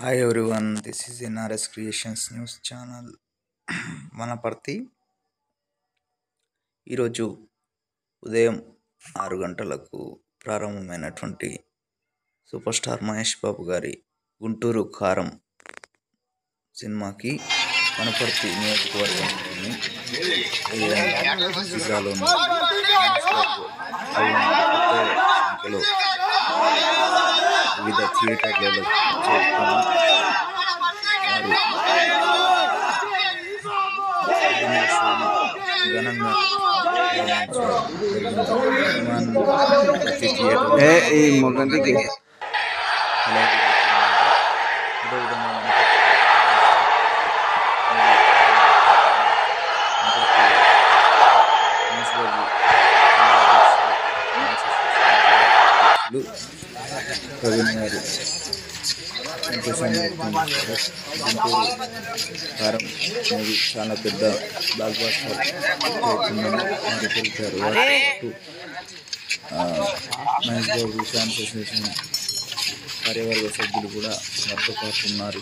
Hi everyone, this is NRS creations news channel Wanaparthy. ఈరోజు ఉదయం 6 గంటలకు ప్రారంభమైనటువంటి సూపర్ స్టార్ మహేష్ బాబు గారి గుంటూరు కారం సినిమాకి వనపర్తి నియోజకవర్గంలోని జిల్లాలోని సంఖ్యలో వివిధ థియేటర్లలో ఘనంగా ప్రవీణ్ గారు కారం మూవీ చాలా పెద్ద బ్లాక్ బాస్టర్ అవుతుందని వారు తెలిపారు. మహేష్ బాబు ఫ్యాన్స్ అసోసియేషన్ కార్యవర్గ సభ్యులు కూడా వారితో పాటు ఉన్నారు.